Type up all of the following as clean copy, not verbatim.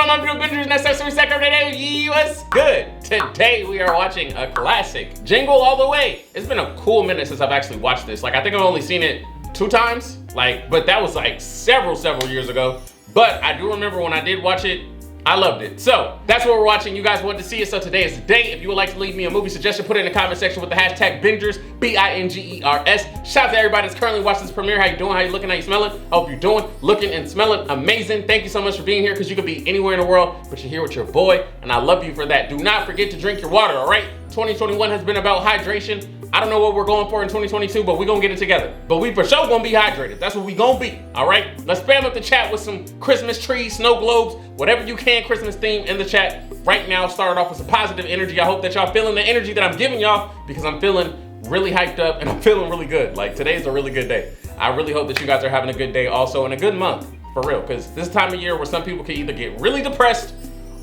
going on, BillyBinges? Necessary second today. What's good? Today we are watching a classic, Jingle All the Way. It's been a cool minute since I've actually watched this. Like, I think I've only seen it 2 times. But that was like several years ago. But I do remember when I did watch it, I loved it. So that's what we're watching. You guys wanted to see it, so today is the day. If you would like to leave me a movie suggestion, put it in the comment section with the hashtag Bingers, B-I-N-G-E-R-S. Shout out to everybody that's currently watching this premiere. How you doing? How you looking? How you smelling? I hope you're doing, looking, and smelling amazing. Thank you so much for being here, because you could be anywhere in the world, but you're here with your boy, and I love you for that. Do not forget to drink your water, all right? 2021 has been about hydration. I don't know what we're going for in 2022, but we're gonna get it together. But we for sure gonna be hydrated. That's what we gonna be, all right? Let's spam up the chat with some Christmas trees, snow globes, whatever you can Christmas theme in the chat right now. Start off with some positive energy. I hope that y'all feeling the energy that I'm giving y'all, because I'm feeling really hyped up and I'm feeling really good. Like, today's a really good day. I really hope that you guys are having a good day also, and a good month, for real, because this time of year where some people can either get really depressed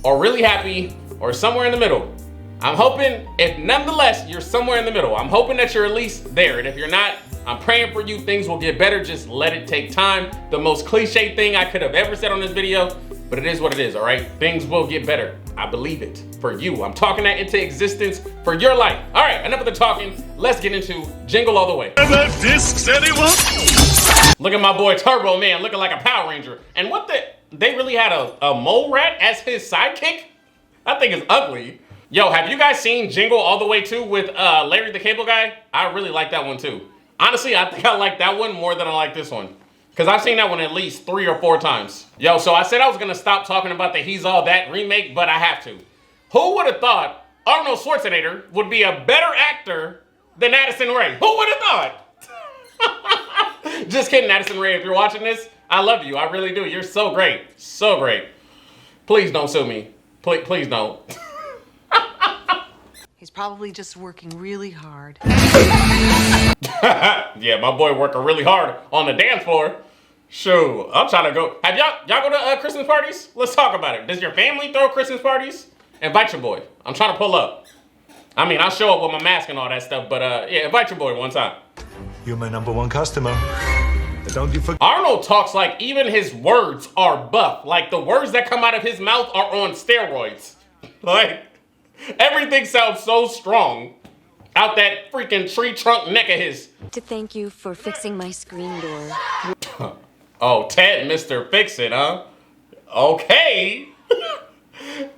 or really happy or somewhere in the middle. I'm hoping, if nonetheless you're somewhere in the middle, I'm hoping that you're at least there. And if you're not, I'm praying for you. Things will get better. Just let it take time. The most cliche thing I could have ever said on this video, but it is what it is, all right? Things will get better. I believe it for you. I'm talking that into existence for your life. All right, enough of the talking. Let's get into Jingle All the Way. Discs, anyone? Look at my boy Turbo, man, looking like a Power Ranger. And what they really had a mole rat as his sidekick? I think it's ugly. Yo, have you guys seen Jingle All the Way 2 with Larry the Cable Guy? I really like that one too. Honestly, I think I like that one more than I like this one, because I've seen that one at least 3 or 4 times. Yo, so I said I was gonna stop talking about the He's All That remake, but I have to. Who would have thought Arnold Schwarzenegger would be a better actor than Addison Rae? Who would have thought? Just kidding, Addison Rae, if you're watching this, I love you, I really do. You're so great, so great. Please don't sue me, please don't. He's probably just working really hard. Yeah, my boy working really hard on the dance floor. Shoot, I'm trying to go. Have y'all go to Christmas parties? Let's talk about it. Does your family throw Christmas parties? Invite your boy. I'm trying to pull up. I mean, I'll show up with my mask and all that stuff, but yeah, invite your boy one time. You're my #1 customer. Don't you forget. Arnold talks like even his words are buff. Like, the words that come out of his mouth are on steroids. Like, everything sounds so strong out that freaking tree trunk neck of his. To thank you for fixing my screen door. Oh, Ted, Mr. Fix It, huh? Okay.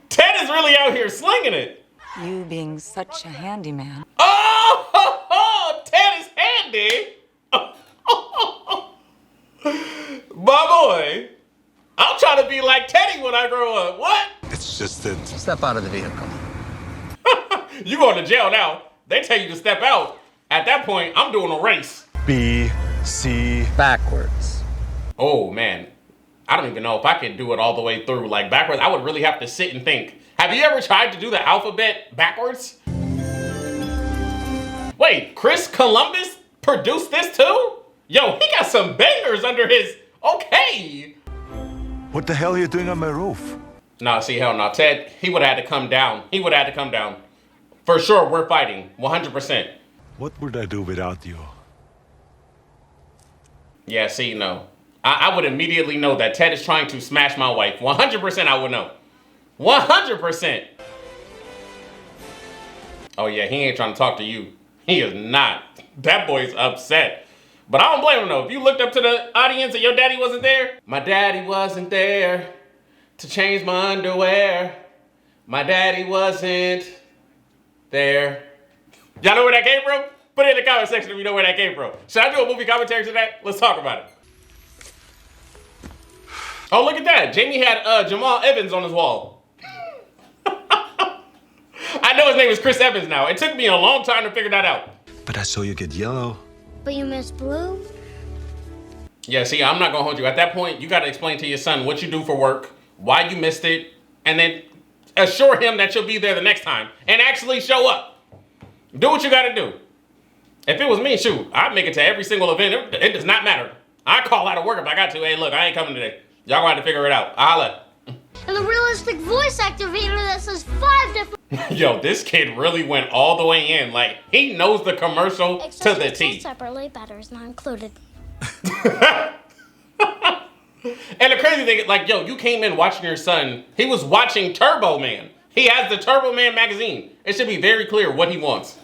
Ted is really out here slinging it. You being such a handyman. Oh, Ted is handy. My boy, I'm trying to be like Teddy when I grow up. What? It's just that. Step out of the vehicle. You going to jail now. They tell you to step out. At that point, I'm doing a race. B, C. Backwards. Oh, man. I don't even know if I could do it all the way through. Like, backwards, I would really have to sit and think. Have you ever tried to do the alphabet backwards? Wait, Chris Columbus produced this too? Yo, he got some bangers under his... Okay. What the hell are you doing on my roof? Nah, see, hell no. Ted, he would have had to come down. He would have had to come down. For sure, we're fighting. 100%. What would I do without you? Yeah, see, no. I would immediately know that Ted is trying to smash my wife. 100% I would know. 100%. Oh, yeah, he ain't trying to talk to you. He is not. That boy's upset. But I don't blame him, though. If you looked up to the audience and your daddy wasn't there. My daddy wasn't there to change my underwear. My daddy wasn't there. Y'all know where that came from? Put it in the comment section if you know where that came from. Should I do a movie commentary to that? Let's talk about it. Oh, look at that. Jamie had Jamal Evans on his wall. I know his name is Chris Evans now. It took me a long time to figure that out. But I saw you get yellow. But you missed blue? Yeah, see, I'm not gonna hold you. At that point, you gotta explain to your son what you do for work, why you missed it, and then assure him that you'll be there the next time and actually show up. Do what you gotta do. If it was me, shoot, I'd make it to every single event. It does not matter. I call out of work if I got to. Hey, look, I ain't coming today. Y'all gonna have to figure it out. I'll holla. And the realistic voice activator that says 5 different... Yo, this kid really went all the way in. Like, he knows the commercial to the T. Separately, batteries not included. And the crazy thing, like, yo, you came in watching your son. He was watching Turbo Man. He has the Turbo Man magazine. It should be very clear what he wants.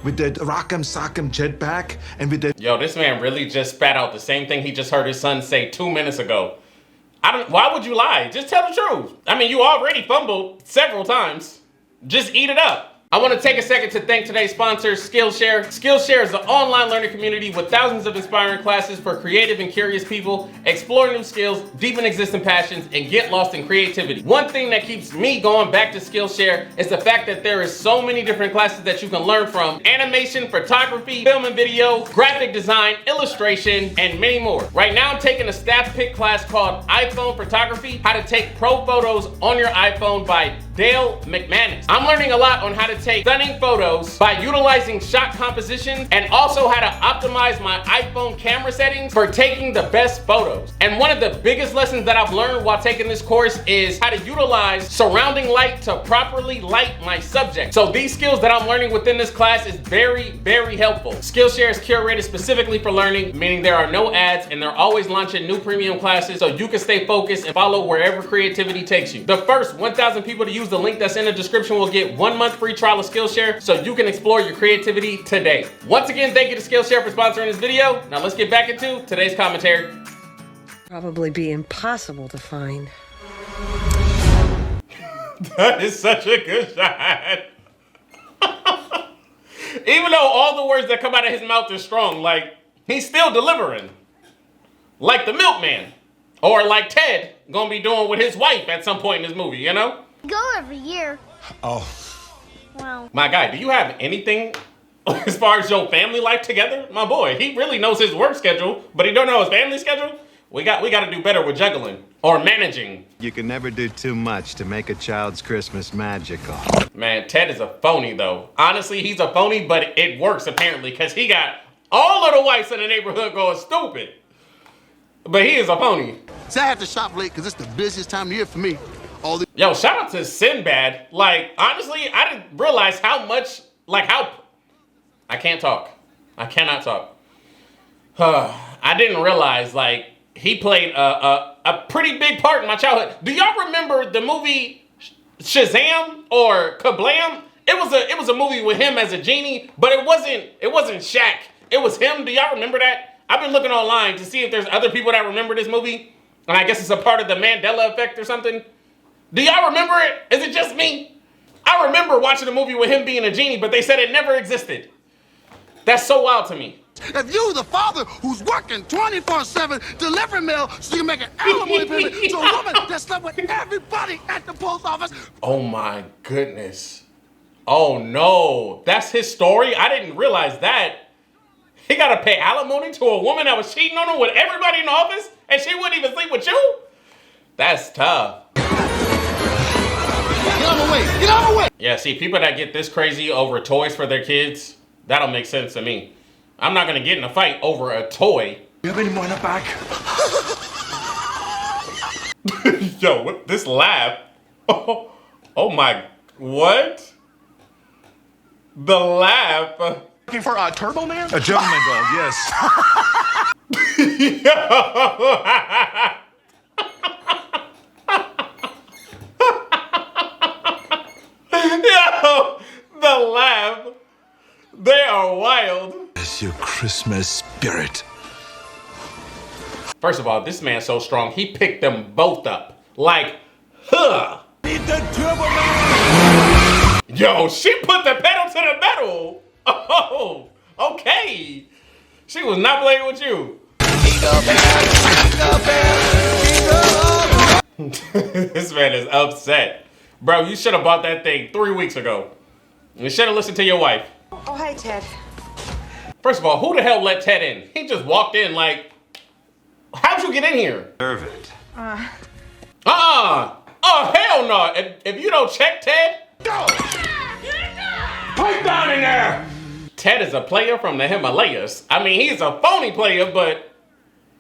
With that rock'em sock'em jetpack and with that. Yo, this man really just spat out the same thing he just heard his son say 2 minutes ago. Why would you lie? Just tell the truth. I mean, you already fumbled several times. Just eat it up. I want to take a second to thank today's sponsor, Skillshare. Skillshare is an online learning community with thousands of inspiring classes for creative and curious people. Explore new skills, deepen existing passions, and get lost in creativity. One thing that keeps me going back to Skillshare is the fact that there is so many different classes that you can learn from. Animation, photography, film and video, graphic design, illustration, and many more. Right now I'm taking a staff pick class called iPhone Photography, How to Take Pro Photos on Your iPhone by Dale McManus. I'm learning a lot on how to take stunning photos by utilizing shot composition and also how to optimize my iPhone camera settings for taking the best photos. And one of the biggest lessons that I've learned while taking this course is how to utilize surrounding light to properly light my subject. So these skills that I'm learning within this class is very, very helpful. Skillshare is curated specifically for learning, meaning there are no ads and they're always launching new premium classes so you can stay focused and follow wherever creativity takes you. The first 1,000 people to use the link that's in the description will get 1 month free trial of Skillshare so you can explore your creativity today. Once again, thank you to Skillshare for sponsoring this video. Now let's get back into today's commentary. Probably be impossible to find. That is such a good shot. Even though all the words that come out of his mouth are strong, like, he's still delivering. Like the milkman. Or like Ted gonna be doing with his wife at some point in this movie, you know? Go every year. Oh. Wow. My guy, do you have anything as far as your family life together? My boy, he really knows his work schedule, but he don't know his family schedule? We got to do better with juggling or managing. You can never do too much to make a child's Christmas magical. Man, Ted is a phony though. Honestly, he's a phony, but it works apparently because he got all of the whites in the neighborhood going stupid. But he is a phony. See, I have to shop late because it's the busiest time of year for me. Yo, shout out to Sinbad. Like, honestly, I didn't realize how much, like how, I can't talk. I cannot talk. I didn't realize, like, he played a pretty big part in my childhood. Do y'all remember the movie Shazam or Kablam? It was a movie with him as a genie, but it wasn't Shaq. It was him. Do y'all remember that? I've been looking online to see if there's other people that remember this movie. And I guess it's a part of the Mandela effect or something. Do y'all remember it? Is it just me? I remember watching a movie with him being a genie, but they said it never existed. That's so wild to me. If you, the father who's working 24/7, delivering mail so you can make an alimony payment to a woman that slept with everybody at the post office. Oh my goodness. Oh no. That's his story? I didn't realize that. He got to pay alimony to a woman that was cheating on him with everybody in the office and she wouldn't even sleep with you? That's tough. Get out of the way! Get out of the way! Yeah, see, people that get this crazy over toys for their kids, that'll make sense to me. I'm not going to get in a fight over a toy. You have any more in the back? Yo, what, this laugh. Oh my, what? The laugh. Looking for a Turbo Man? A gentleman dog, yes. Yo, the laugh. They are wild. It's your Christmas spirit. First of all, this man's so strong, he picked them both up. Like, huh. Need the Turbo Man. Yo, she put the pedal to the metal. Oh, okay. She was not playing with you. This man is upset. Bro, you should have bought that thing 3 weeks ago. You should have listened to your wife. Oh, hi, Ted. First of all, who the hell let Ted in? He just walked in like, how'd you get in here? Serve it. Oh, hell no. If you don't check Ted, Go! put down in there. Ted is a player from the Himalayas. I mean, he's a phony player, but,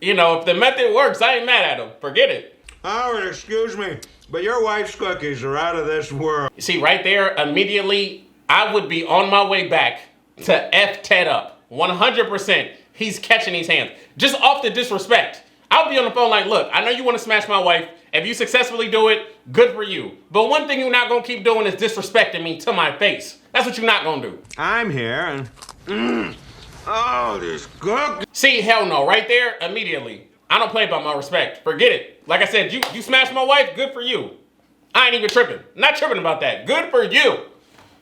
you know, if the method works, I ain't mad at him. Forget it. Howard, excuse me, but your wife's cookies are out of this world. You see, right there, immediately, I would be on my way back to F Ted up. 100%. He's catching these hands. Just off the disrespect. I'll be on the phone like, look, I know you want to smash my wife. If you successfully do it, good for you. But one thing you're not going to keep doing is disrespecting me to my face. That's what you're not going to do. I'm here and... Oh, this cook. See, hell no. Right there, immediately. I don't play by my respect. Forget it. Like I said, you smashed my wife, good for you. I ain't even tripping. Not tripping about that. Good for you.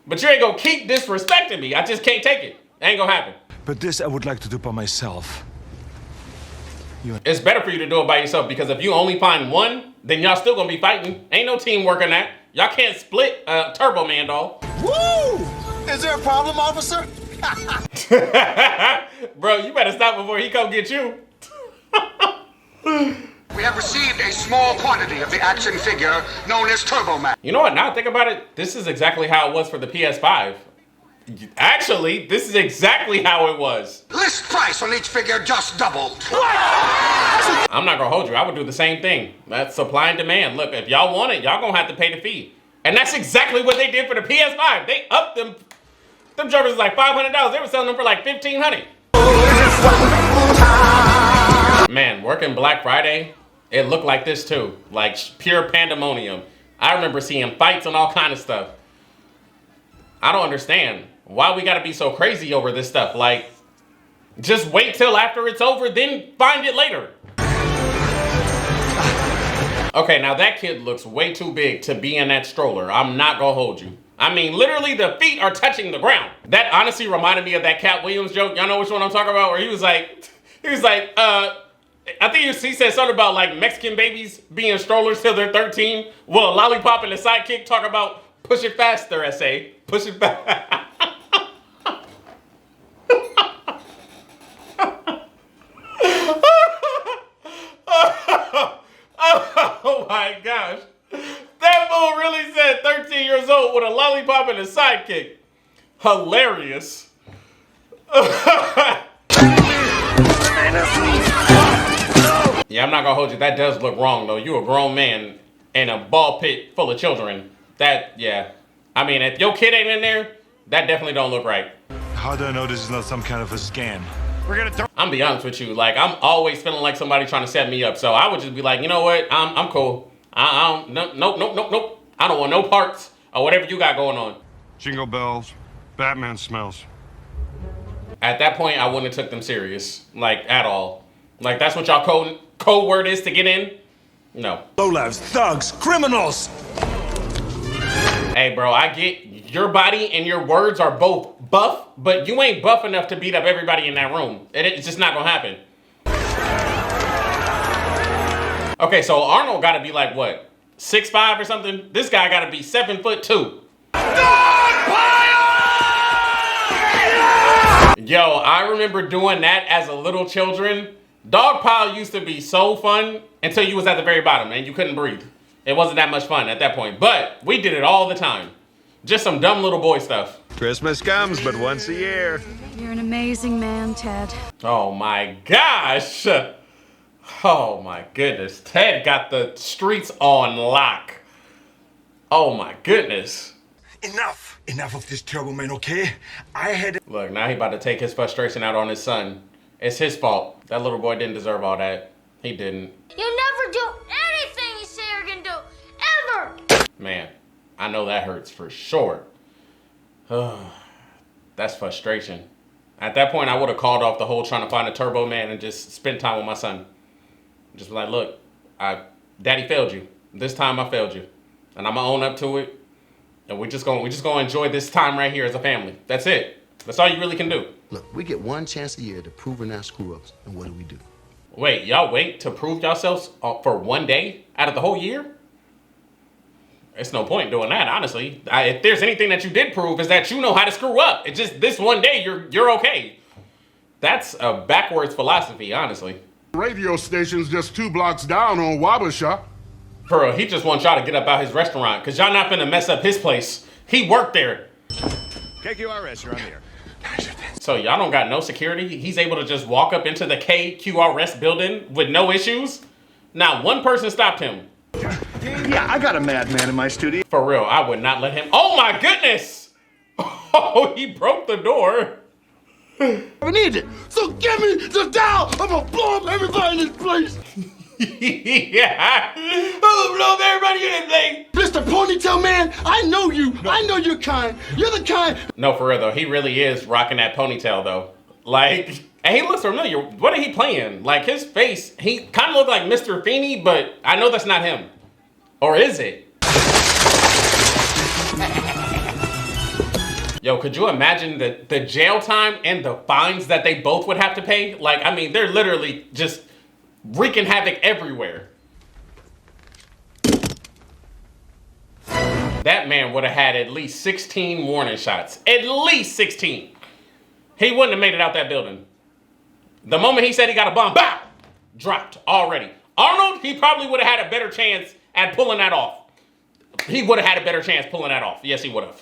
But you ain't going to keep disrespecting me. I just can't take it. Ain't going to happen. But this I would like to do by myself. It's better for you to do it by yourself because if you only find one, then y'all still gonna be fighting. Ain't no teamwork in that. Y'all can't split Turbo Man, dog. Woo! Is there a problem, officer? Bro, you better stop before he come get you. We have received a small quantity of the action figure known as Turbo Man. You know what? Now I think about it, this is exactly how it was for the PS5. Actually, this is exactly how it was. List price on each figure just doubled. I'm not gonna hold you. I would do the same thing. That's supply and demand. Look, if y'all want it, y'all gonna have to pay the fee. And that's exactly what they did for the PS5. They upped them. Them jobbers was like $500. They were selling them for like $1,500. Man, working Black Friday, it looked like this too. Like pure pandemonium. I remember seeing fights and all kind of stuff. I don't understand why we gotta be so crazy over this stuff. Like, just wait till after it's over, then find it later. Okay, now that kid looks way too big to be in that stroller. I'm not gonna hold you. I mean, literally the feet are touching the ground. That honestly reminded me of that Cat Williams joke. Y'all know which one I'm talking about? Where he was like, I think he said something about like Mexican babies being strollers till they're 13. Well, a lollipop and a sidekick talk about push it faster, SA. Push it back. Oh my gosh. That fool really said 13 years old with a lollipop and a sidekick. Hilarious. Yeah, I'm not gonna hold you. That does look wrong though. You a grown man in a ball pit full of children. That, yeah. I mean, if your kid ain't in there, that definitely don't look right. How do I know this is not some kind of a scam? I'm be honest with you, like I'm always feeling like somebody trying to set me up. So I would just be like, you know what? I'm cool. I don't, nope. I don't want no parts or whatever you got going on. Jingle bells, Batman smells. At that point, I wouldn't have took them serious, like at all. Like that's what y'all code word is to get in? No. Lowlifes, thugs, criminals. Hey, bro, I get your body and your words are both buff, but you ain't buff enough to beat up everybody in that room. It's just not gonna happen. Okay, so Arnold gotta be like, what, 6'5" or something? This guy gotta be 7'2". Yo, I remember doing that as a little children. Dog pile used to be so fun until you was at the very bottom and you couldn't breathe. It wasn't that much fun at that point, but we did it all the time. Just some dumb little boy stuff. Christmas comes but once a year. You're an amazing man, Ted. Oh my gosh. Oh my goodness. Ted got the streets on lock. Oh my goodness. Enough of this Turbo Man, okay? Look, now he about to take his frustration out on his son. It's his fault. That little boy didn't deserve all that. He didn't. You never do anything you say you're gonna do, ever! Man, I know that hurts for sure. That's frustration. At that point, I would have called off the whole trying to find a Turbo Man and just spend time with my son. Just be like, look, Daddy failed you. This time I failed you. And I'm gonna own up to it. And we just gonna enjoy this time right here as a family. That's it. That's all you really can do. Look, we get one chance a year to prove we're not screw-ups, and what do? Wait, y'all wait to prove yourselves for one day out of the whole year? It's no point doing that, honestly. If there's anything that you did prove is that you know how to screw up. It's just this one day you're okay. That's a backwards philosophy, honestly. Radio station's just 2 blocks down on Wabasha. For real, he just wants y'all to get up out his restaurant because y'all not finna mess up his place. He worked there. KQRS, you're on the air. So y'all don't got no security? He's able to just walk up into the KQRS building with no issues? Not one person stopped him. Yeah, I got a madman in my studio. For real, I would not let him. Oh my goodness! Oh, he broke the door. I need it. So give me the dial. I'm gonna blow up everybody in this place. Yeah, I'm gonna blow up everybody in this place. Mr. Ponytail Man, I know you. No. I know you're kind. You're the kind. No, for real though, he really is rocking that ponytail though. Like, and he looks familiar. What are he playing? Like his face, he kind of looked like Mr. Feeney, but I know that's not him. Or is it? Yo, could you imagine the jail time and the fines that they both would have to pay? Like, I mean, they're literally just wreaking havoc everywhere. That man would have had at least 16 warning shots. At least 16. He wouldn't have made it out that building. The moment he said he got a bomb, BOW! Dropped already. Arnold, he probably would have had a better chance at pulling that off. He would have had a better chance pulling that off. Yes, he would have.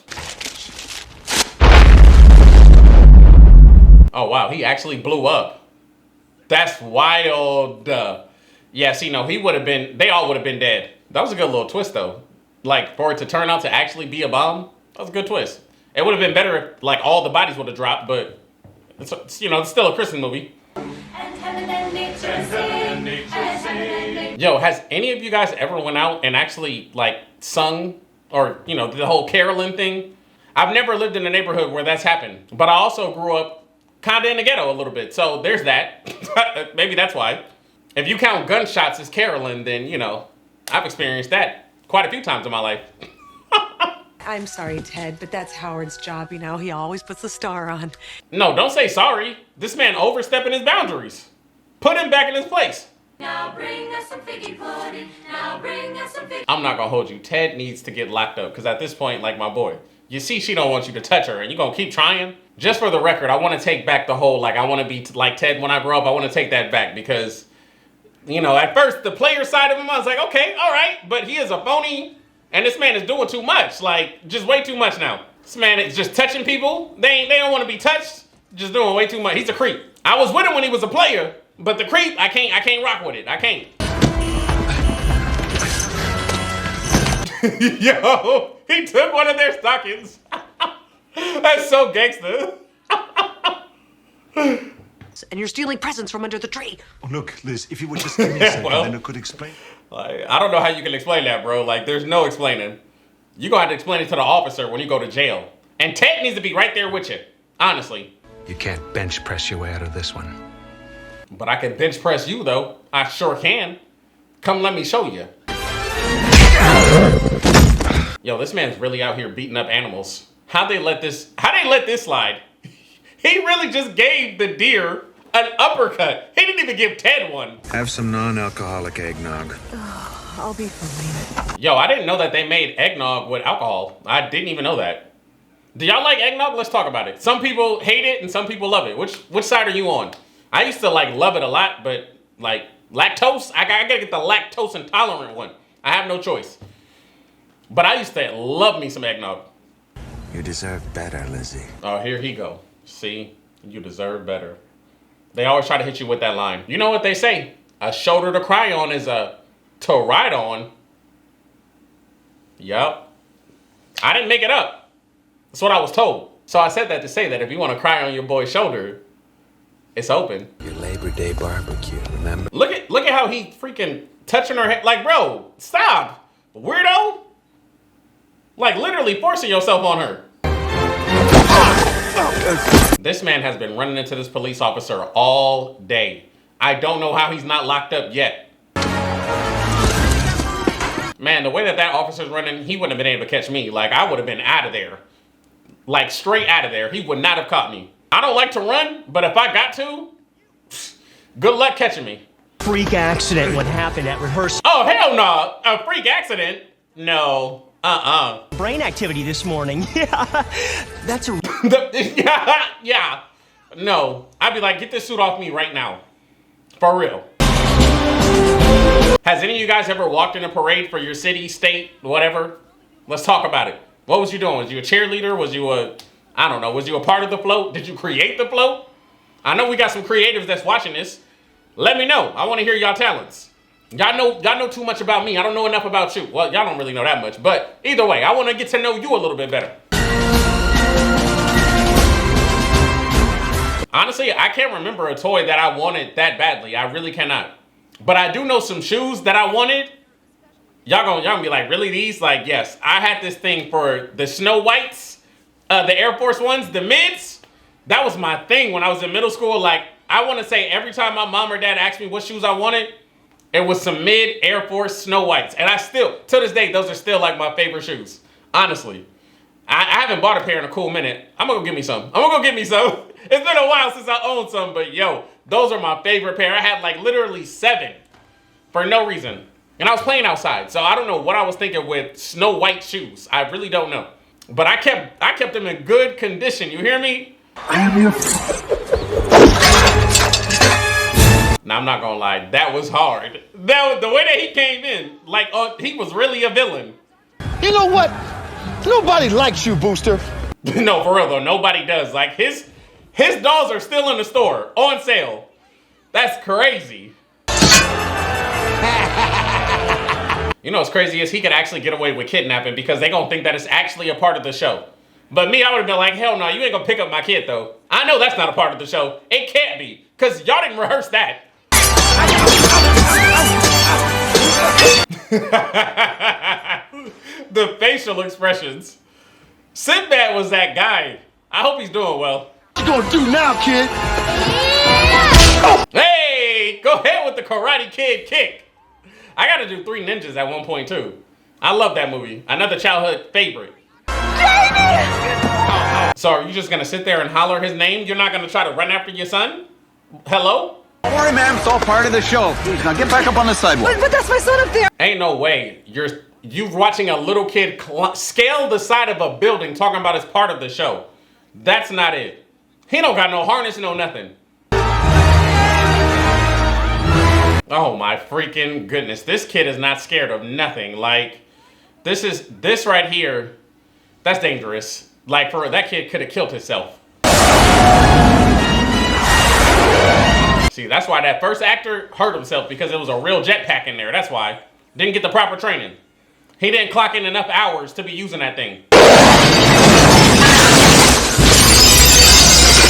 Oh, wow, he actually blew up. That's wild. Yeah, see, no, he would have been, they all would have been dead. That was a good little twist, though. Like, for it to turn out to actually be a bomb, that was a good twist. It would have been better if, like, all the bodies would have dropped, but, it's, you know, it's still a Christmas movie. Yo, has any of you guys ever went out and actually, like, sung, or, you know, the whole caroling thing? I've never lived in a neighborhood where that's happened, but I also grew up kind of in the ghetto a little bit, so there's that. Maybe that's why. If you count gunshots as caroling, then, you know, I've experienced that quite a few times in my life. I'm sorry, Ted, but that's Howard's job, you know. He always puts the star on. No, don't say sorry. This man overstepping his boundaries. Put him back in his place. Now bring us some figgy pudding. Now bring us some figgy. I'm not gonna hold you. Ted needs to get locked up, because at this point, like my boy, you see she don't want you to touch her, and you gonna keep trying? Just for the record, I want to take back the whole, like, I want to be like Ted when I grow up. I want to take that back because, you know, at first, the player side of him, I was like, okay, all right. But he is a phony, and this man is doing too much. Like, just way too much now. This man is just touching people. They don't want to be touched. Just doing way too much. He's a creep. I was with him when he was a player, but the creep, I can't rock with it. I can't. Yo, he took one of their stockings. That's so gangster. And you're stealing presents from under the tree. Oh, look, Liz, if you would just give me a second, Well, then I could explain. Like, I don't know how you can explain that, bro. Like, there's no explaining. You're going to have to explain it to the officer when you go to jail. And Ted needs to be right there with you, honestly. You can't bench press your way out of this one. But I can bench press you, though. I sure can. Come let me show you. Yo, this man's really out here beating up animals. How'd they let this slide? He really just gave the deer an uppercut. He didn't even give Ted one. Have some non-alcoholic eggnog. I'll be fine. Yo, I didn't know that they made eggnog with alcohol. I didn't even know that. Do y'all like eggnog? Let's talk about it. Some people hate it and some people love it. Which side are you on? I used to like love it a lot, but like lactose, I gotta get the lactose intolerant one. I have no choice. But I used to love me some eggnog. You deserve better, Lizzie. Oh, here he go. See, you deserve better. They always try to hit you with that line. You know what they say? A shoulder to cry on is a to ride on. Yup. I didn't make it up. That's what I was told. So I said that to say that if you want to cry on your boy's shoulder, it's open. Your Labor Day barbecue, remember? Look at how he freaking touching her head. Like, bro, stop. Weirdo. Like, literally forcing yourself on her. This man has been running into this police officer all day. I don't know how he's not locked up yet. Man, the way that officer's running, he wouldn't have been able to catch me. Like, I would have been out of there. Like, straight out of there. He would not have caught me. I don't like to run, but if I got to, good luck catching me. Freak accident what happened at rehearsal. Oh, hell no. A freak accident? No. Brain activity this morning. Yeah. That's a... yeah. No. I'd be like, get this suit off me right now. For real. Has any of you guys ever walked in a parade for your city, state, whatever? Let's talk about it. What was you doing? Was you a cheerleader? Was you I don't know. Was you a part of the float? Did you create the float? I know we got some creatives that's watching this. Let me know. I want to hear y'all talents. Y'all know too much about me. I don't know enough about you. Well, y'all don't really know that much. But either way, I want to get to know you a little bit better. Honestly, I can't remember a toy that I wanted that badly. I really cannot. But I do know some shoes that I wanted. Y'all gonna be like, really these? Like, yes. I had this thing for the Snow Whites, the Air Force Ones, the mids. That was my thing when I was in middle school. Like, I want to say every time my mom or dad asked me what shoes I wanted, it was some mid Air Force Snow Whites. And I still, to this day, those are still like my favorite shoes. Honestly. I haven't bought a pair in a cool minute. I'm gonna go get me some. It's been a while since I owned some, but yo, those are my favorite pair. I had like literally 7 for no reason. And I was playing outside, so I don't know what I was thinking with Snow White shoes. I really don't know. But I kept them in good condition. You hear me? Now, I'm not gonna lie, that was hard. The way that he came in, like, he was really a villain. You know what? Nobody likes you, Booster. No, for real though, nobody does. Like, his dolls are still in the store, on sale. That's crazy. You know what's crazy is he could actually get away with kidnapping because they gonna think that it's actually a part of the show. But me, I would have been like, hell no, you ain't gonna pick up my kid though. I know that's not a part of the show. It can't be, because y'all didn't rehearse that. The facial expressions. Sinbad was that guy. I hope he's doing well. What you gonna do now, kid? Hey, go ahead with the Karate Kid kick. I gotta do 3 Ninjas at one point too. I love that movie. Another childhood favorite. So are you just gonna sit there and holler his name? You're not gonna try to run after your son? Hello? Don't worry, ma'am. It's all part of the show. Please, now get back up on the sidewalk. But that's my son up there. Ain't no way. You watching a little kid scale the side of a building talking about it's part of the show. That's not it. He don't got no harness, no nothing. Oh my freaking goodness. This kid is not scared of nothing. Like, this right here, that's dangerous. Like, for that kid could have killed himself. See, that's why that first actor hurt himself, because it was a real jetpack in there. That's why. Didn't get the proper training. He didn't clock in enough hours to be using that thing.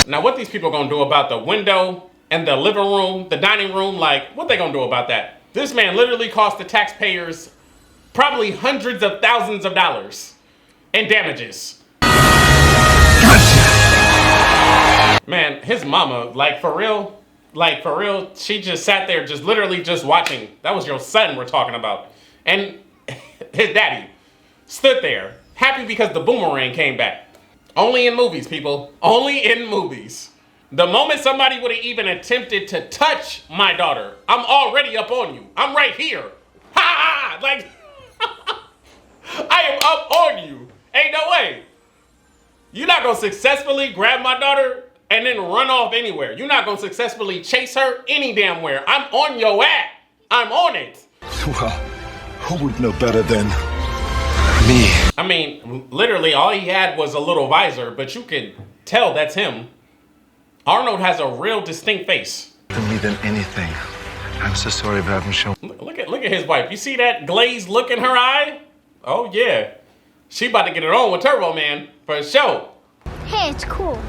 Now, what these people gonna do about the window and the living room, the dining room, like, what they gonna do about that? This man literally cost the taxpayers probably hundreds of thousands of dollars in damages. Man, his mama, like, for real, she just sat there just literally just watching. That was your son we're talking about. And his daddy stood there happy because the boomerang came back. Only in movies, people. Only in movies. The moment somebody would have even attempted to touch my daughter, I'm already up on you. I'm right here. Ha! Like, I am up on you. Ain't no way. You're not going to successfully grab my daughter and then run off anywhere. You're not going to successfully chase her any damn where. I'm on your ass. I'm on it. Well, who would know better than me? I mean, literally all he had was a little visor, but you could tell that's him. Arnold has a real distinct face. To me than anything. I'm so sorry, but I haven't shown. Look at his wife. You see that glazed look in her eye? Oh yeah. She about to get it on with Turbo Man for sure. Hey, it's cool.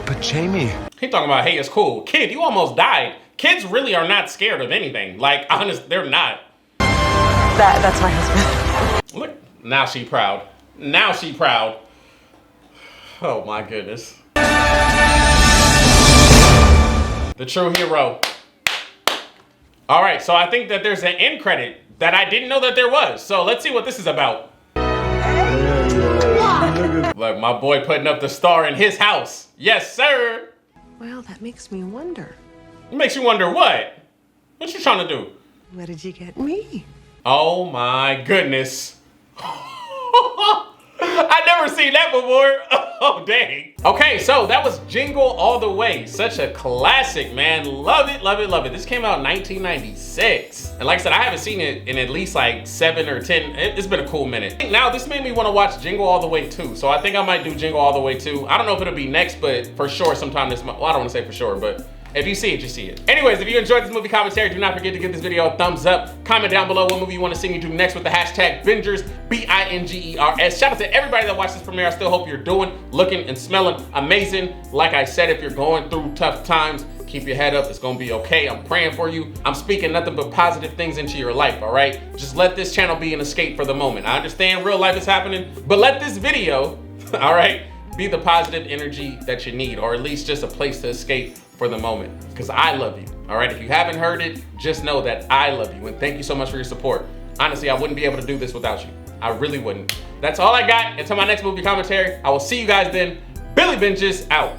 But Jamie. He talking about, hey, it's cool. Kid, you almost died. Kids really are not scared of anything. Like, honest, they're not. That's my husband. Look, now she proud. Now she proud. Oh my goodness. The true hero. All right, so I think that there's an end credit that I didn't know that there was. So let's see what this is about. Look, my boy putting up the star in his house. Yes, sir. Well, that makes me wonder. It makes you wonder what? What you trying to do? What did you get me? Oh my goodness. I never seen that before. Oh, dang. Okay, so that was Jingle All the Way. Such a classic, man. Love it, love it, love it. This came out in 1996. And like I said, I haven't seen it in at least like 7 or 10. It's been a cool minute. Now, this made me want to watch Jingle All the Way 2. So I think I might do Jingle All the Way 2. I don't know if it'll be next, but for sure sometime this month. Well, I don't want to say for sure, but If you see it, you see it. Anyways, if you enjoyed this movie commentary, do not forget to give this video a thumbs up. Comment down below what movie you want to see me do next with the hashtag Bingers, B-I-N-G-E-R-S. Shout out to everybody that watched this premiere. I still hope you're doing, looking, and smelling amazing. Like I said, if you're going through tough times, keep your head up. It's gonna be okay. I'm praying for you. I'm speaking nothing but positive things into your life, all right? Just let this channel be an escape for the moment. I understand real life is happening, but let this video, all right, be the positive energy that you need, or at least just a place to escape for the moment, because I love you, all right? If you haven't heard it, just know that I love you, and thank you so much for your support. Honestly, I wouldn't be able to do this without you. I really wouldn't. That's all I got. Until my next movie commentary, I will see you guys then. BillyBinges out.